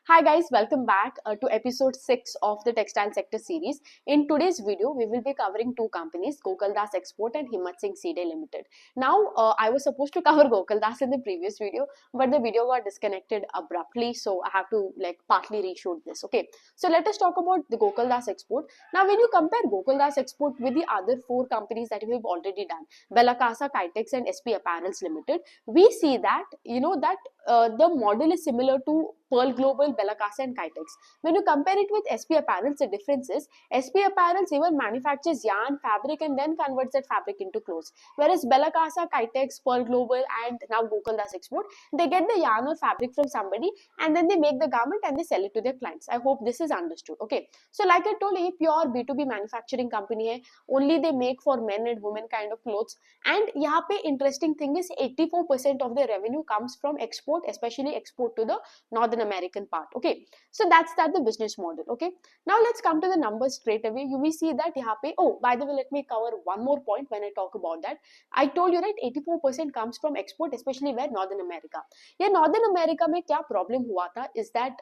Hi guys, welcome back to episode 6 of the textile sector series. In today's video, we will be covering two companies, Gokaldas Export and Himatsingka Seide Limited. Now, I was supposed to cover Gokaldas in the previous video, but the video got disconnected abruptly, so I have to partly reshoot this. Okay, so let us talk about the Gokaldas Export. Now, when you compare Gokaldas Export with the other four companies that we have already done, Belakasa, Kitex and SP Apparels Limited, we see that the model is similar to Pearl Global, Belakasa and Kitex. When you compare it with SP Apparels, the difference is SP Apparels even manufactures yarn, fabric and then converts that fabric into clothes. Whereas Belakasa, Kitex, Pearl Global and now Gokaldas Export, they get the yarn or fabric from somebody and then they make the garment and they sell it to their clients. I hope this is understood. Okay. So like I told, a pure B2B manufacturing company hai, only they make for men and women kind of clothes. And यहाँ पे interesting thing is 84% of the revenue comes from export, especially export to the Northern American part. Okay, so that's the business model. Okay, now let's come to the numbers straight away. You will see that यहाँ पे, oh, by the way, let me cover one more point when I talk about that. I told you right, 84% comes from export, especially where Northern America. Yeah, Northern America में क्या problem हुआ था is that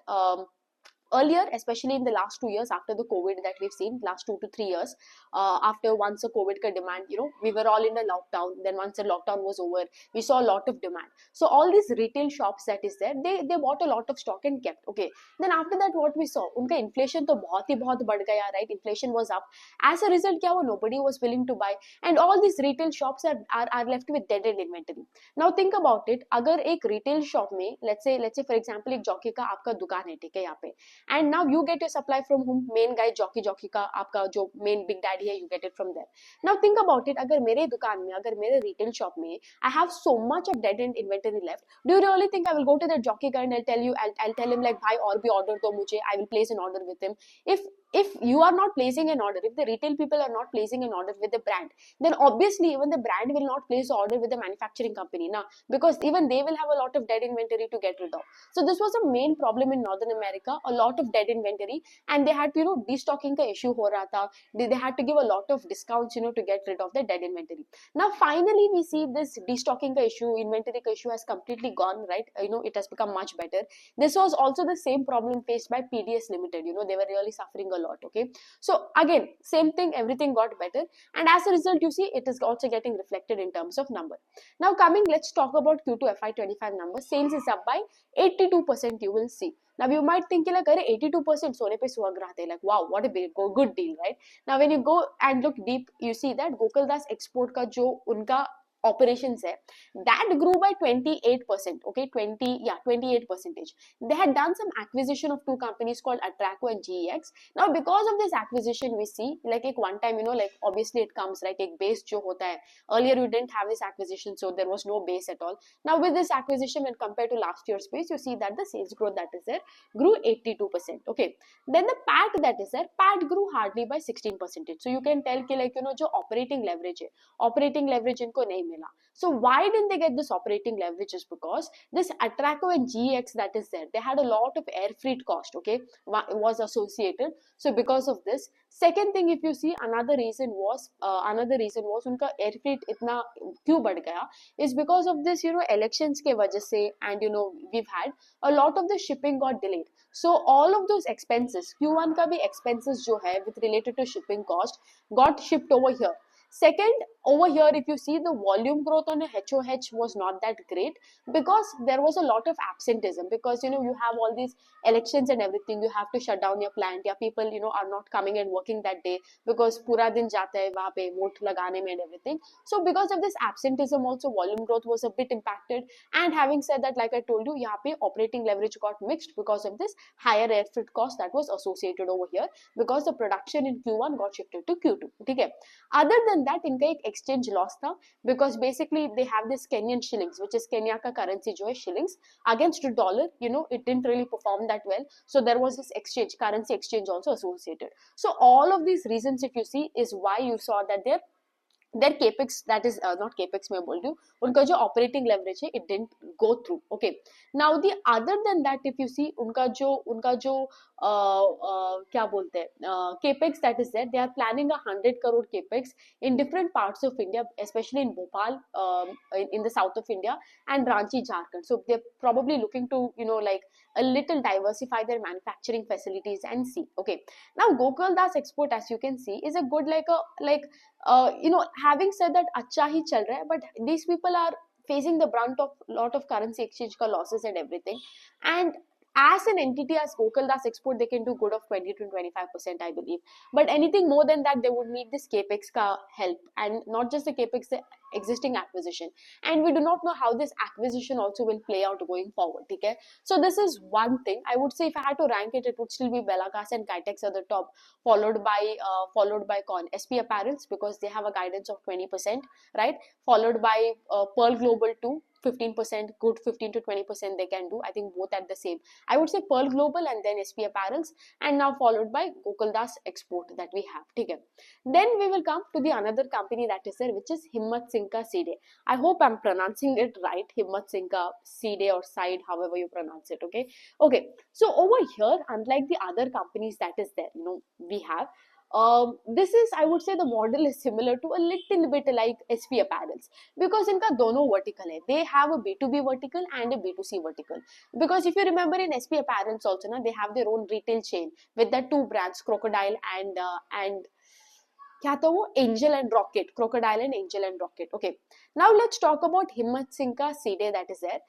earlier, especially in the last 2 years after the COVID that we've seen, last 2 to 3 years, after once the COVID ka demand, we were all in a lockdown. Then once the lockdown was over, we saw a lot of demand. So all these retail shops that is there, they bought a lot of stock and kept. Okay. Then after that, what we saw, unka inflation to बहुत बढ़ गया, right? Inflation was up. As a result, क्या हुआ? Nobody was willing to buy, and all these retail shops are left with dead end inventory. Now think about it. अगर एक retail shop में, let's say for example एक jockey का आपका दुकान है, ठीक है यहाँ पे. And now you get your supply from whom? Main guy jockey का आपका जो main big daddy है, you get it from there. Now think about it, अगर मेरे दुकान में, अगर मेरे retail shop में I have so much of dead end inventory left, do you really think I will go to the jockey guy and I'll tell him like भाई और भी order दो मुझे, I will place an order with him? If you are not placing an order, if the retail people are not placing an order with the brand, then obviously even the brand will not place the order with the manufacturing company now, because even they will have a lot of dead inventory to get rid of. So this was a main problem in Northern America, a lot of dead inventory, and they had to destocking ka issue ho raha tha. They had to give a lot of discounts to get rid of the dead inventory. Now finally we see this destocking ka issue, inventory ka issue has completely gone, right? It has become much better. This was also the same problem faced by PDS Limited. They were really suffering a lot. Okay, so again same thing, everything got better, and as a result you see it is also getting reflected in terms of number. Now coming, let's talk about Q2FY25 numbers. Sales is up by 82%. You will see. Now you might think like 82% सोने पे सुहाग रहते, like wow, what a big good deal, right? Now when you go and look deep, you see that Gokaldas Export का जो उनका operations hai, that grew by 28%. Okay, 28%. They had done some acquisition of two companies called Atraco and GEX. Now because of this acquisition, we see like एक one time, obviously it comes, right? एक base जो होता है, earlier you didn't have this acquisition, so there was no base at all. Now with this acquisition, when compared to last year's base, you see that the sales growth that is there grew 82%. Okay, then the PAT that is there, PAT grew hardly by 16%. So you can tell कि जो operating leverage इनको नहीं मिला. So why didn't they get this operating leverage? Is because this Atraco and GX that is there, they had a lot of air freight cost. Okay, was associated. So because of this, second thing, if you see, another reason was उनका air freight इतना क्यों बढ़ गया is because of this elections के वजह से, and we've had a lot of the shipping got delayed. So all of those expenses, Q1 का भी expenses जो है with related to shipping cost got shipped over here. Second, over here, if you see, the volume growth on a HOH was not that great because there was a lot of absenteeism, because you have all these elections and everything, you have to shut down your plant, yeah, people are not coming and working that day because pura din jata hai wahan pe vote lagane mein and everything. So because of this absenteeism also, volume growth was a bit impacted. And having said that, like I told you, yahan pe operating leverage got mixed because of this higher air freight cost that was associated over here, because the production in Q1 got shifted to Q2. Okay. Other than that, इनका एक exchange loss था, because basically they have this Kenyan shillings, which is Kenya का currency जो है shillings, against dollar, it didn't really perform that well. So there was this currency exchange also associated. So all of these reasons, if you see, is why you saw that their capex, that is not capex मैं बोल रही हूँ, उनका जो operating leverage है, it didn't go through. Okay, now the other than that, if you see, उनका जो क्या बोलते हैं capex that is there, they are planning 100 crore capex in different parts of India, especially in Bhopal, in the south of India, and Ranchi, Jharkhand. So they're probably looking to a little diversify their manufacturing facilities and see. Okay, now Gokaldas Export, as you can see, is a good having said that अच्छा ही चल रहा है, but these people are facing the brunt of lot of currency exchange ka losses and everything. And as an entity, as Gokaldas Export, they can do good of 20 to 25%, I believe. But anything more than that, they would need this capex ka help, and not just the capex, the existing acquisition. And we do not know how this acquisition also will play out going forward. Okay, so this is one thing. I would say if I had to rank it, it would still be Belagas and Kitex at the top, followed by SP Apparels, because they have a guidance of 20%, right? Followed by Pearl Global too. 15%, good 15 to 20% they can do. I think both at the same. I would say Pearl Global and then SP Apparels, and now followed by Gokaldas Export that we have. Okay. Then we will come to the another company that is there, which is Himatsingka Seide. I hope I'm pronouncing it right. Himatsingka Seide or Side, however you pronounce it. Okay. Okay. So over here, unlike the other companies that is there, we have. This is, I would say, the model is similar to a little bit like SP Apparels, because इनका दोनों vertical है. They have a B2B vertical and a B2C vertical. Because if you remember in SP Apparels also, they have their own retail chain with the two brands, Crocodile and क्या था वो, Angel and Rocket, Crocodile and Angel and Rocket. Okay, now let's talk about Himatsingka Seide that is there.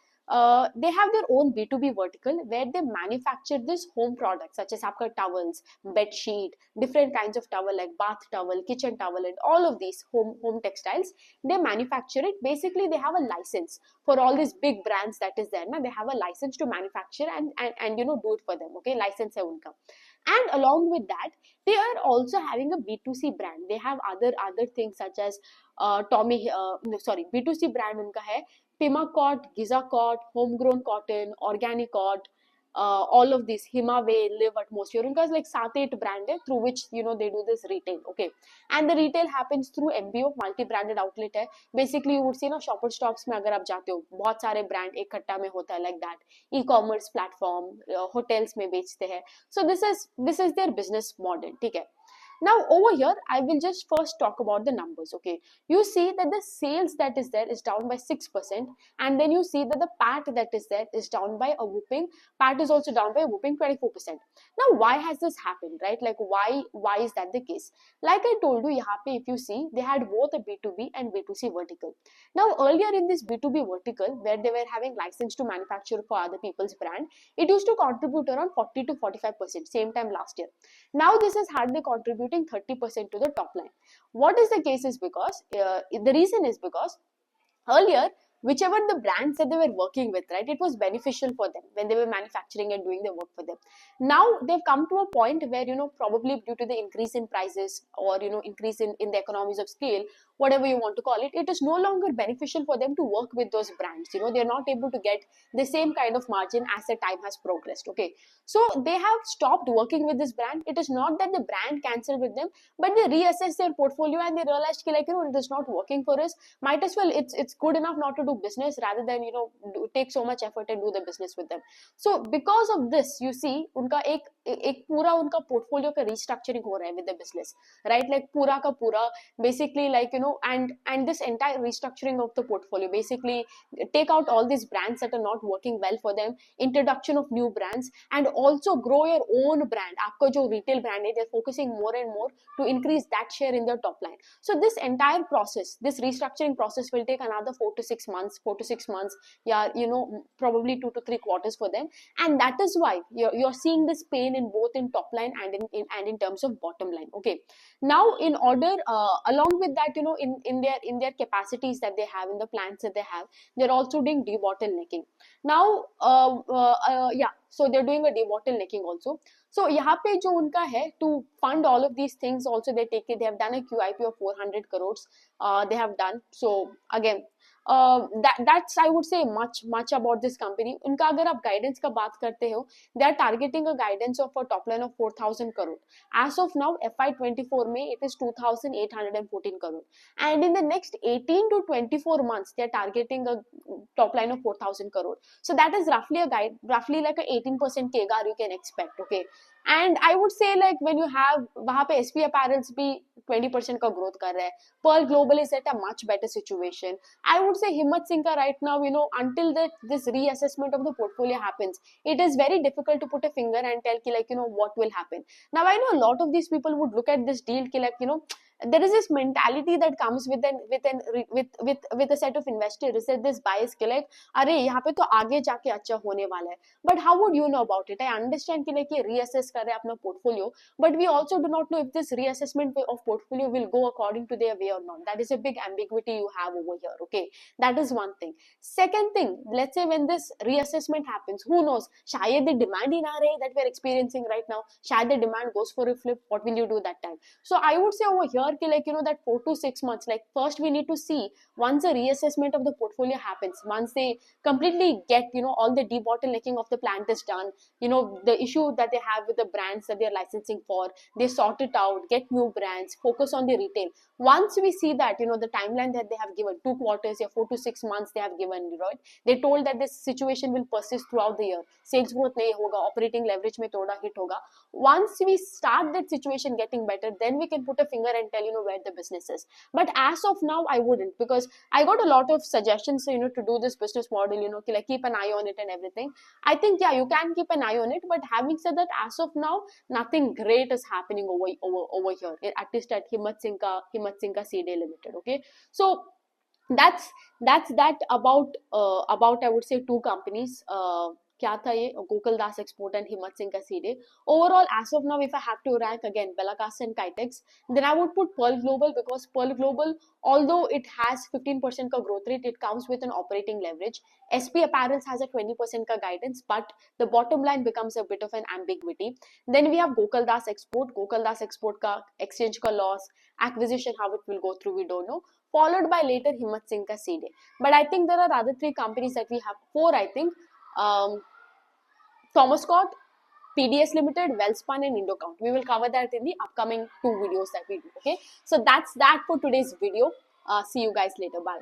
They have their own B2B vertical where they manufacture this home products such as आपका towels, bed sheet, different kinds of towel like bath towel, kitchen towel, and all of these home textiles. They manufacture it. Basically, they have a license for all these big brands that is there. They have a license to manufacture and do it for them. Okay, license hai unka. And along with that, they are also having a B2C brand. They have other things such as B2C brand unka hai Pimacot, Gizzacot, Homegrown Cotton, Organic Cot, all of these, Himaway, Live Atmosphere. Unka is like 7-8 brand hai, through which they do this retail. Okay, and the retail happens through MBO, multi-branded outlet hai. Basically, you would see shopper stops में अगर आप जाते हो, बहुत सारे brand एक कट्टा में होता है, like that. E-commerce platform, hotels में बेचते हैं. So this is their business model. ठीक है. Now over here, I will just first talk about the numbers. Okay, you see that the sales that is there is down by 6%, and then you see that the PAT that is there is down by a whooping. PAT is also down by a whooping 24%. Now, why has this happened, right? Like why is that the case? Like I told you, यहाँ पे if you see, they had both a B2B and B2C vertical. Now earlier in this B2B vertical, where they were having license to manufacture for other people's brand, it used to contribute around 40 to 45%. Same time last year. Now this is hardly contributing 30% to the top line. What is the case is because, the reason is because earlier, whichever the brands that they were working with, right, it was beneficial for them when they were manufacturing and doing the work for them. Now they've come to a point where, probably due to the increase in prices or, increase in the economies of scale, whatever you want to call it, it is no longer beneficial for them to work with those brands. They're not able to get the same kind of margin as the time has progressed. Okay, so they have stopped working with this brand. It is not that the brand cancelled with them, but they reassessed their portfolio and they realized it is not working for us. Might as well, it's good enough not to do business rather than take so much effort and do the business with them. So because of this, you see उनका एक पूरा उनका portfolio का restructuring हो रहा है with the business, right? Like पूरा का पूरा, basically, and this entire restructuring of the portfolio, basically take out all these brands that are not working well for them, introduction of new brands, and also grow your own brand. आपका जो retail brand है, they're focusing more and more to increase that share in their top line. So this entire process, this restructuring process will take another 4 to 6 months, yeah, probably 2 to 3 quarters for them, and that is why you're seeing this pain in both in top line and in terms of bottom line. Okay, now in order, along with that, in their capacities that they have, in the plants that they have, they're also doing debottlenecking. Now so they're doing a debottlenecking also. So यहाँ पे जो उनका है, to fund all of these things also, they have done a QIP of 400 crores. They have done. So again, that's, I would say, much about this company. उनका अगर आप guidance का बात करते हो, they are targeting a guidance of a top line of 4,000 crore. As of now, FY24 में it is 2,814 crore, and in the next 18 to 24 months, they are targeting a top line of 4,000 crore. So that is roughly like a 18% CAGR you can expect. Okay, and I would से like when you have वहां पे SP apparels भी 20% का growth कर रहा है. Pearl Global is at a much better situation. I would say Himmat Singh right now, until this reassessment of the portfolio happens, it is very difficult to put a finger and tell ki, like, what will happen. Now I know a lot of these people would look at this deal ki, like, there is this mentality that comes with a set of investors, that this bias ki, like, अरे यहाँ पे तो आगे जाके अच्छा होने वाला है. But how would you know about it? I understand कि like ये reassess कर रहे हैं अपना portfolio, but we also do not know if this reassessment of portfolio will go according to their way or not. That is a big ambiguity you have over here. Okay, that is one thing. Second thing, let's say when this reassessment happens, who knows? शायद the demand ही ना रहे that we are experiencing right now. शायद the demand goes for a flip. What will you do that time? So I would say over here कि like that 4 to 6 months. Like first we need to see once a reassessment of the portfolio happens, once they completely get all the debottlenecking of the plant is done, the issue that they have with the brands that they are licensing for, they sort it out, get new brands, focus on the retail. Once we see that, the timeline that they have given, 2 quarters or 4 to 6 months they have given, right? They told that this situation will persist throughout the year, sales growth nahi hoga, operating leverage mein thoda hit hoga. Once we start that situation getting better, then we can put a finger and tell where the business is. But as of now I wouldn't, because I got a lot of suggestions, to do this business model, like keep an eye on it and everything. I think, yeah, you can keep an eye on it, but having said that, as of now, nothing great is happening over here, at least at Himatsingka Seide Limited. Okay, so that's that about I would say two companies. क्या था ये, Gokaldas Export and Himatsingka Seide. Overall, as of now, if I have to rank again Belacast and Kitex, then I would put Pearl Global, because Pearl Global, although it has 15% ka growth rate, it comes with an operating leverage. SP Apparels has a 20% ka guidance, but the bottom line becomes a bit of an ambiguity. Then we have Gokaldas Export. Gokaldas Export ka exchange ka loss, acquisition, how it will go through, we don't know. Followed by later Himatsingka Seide. But I think there are other three companies that we have, four I think. Thomas Scott, PDS Limited, Wellspun and Indocount. We will cover that in the upcoming two videos that we do. Okay, so that's that for today's video. See you guys later. Bye.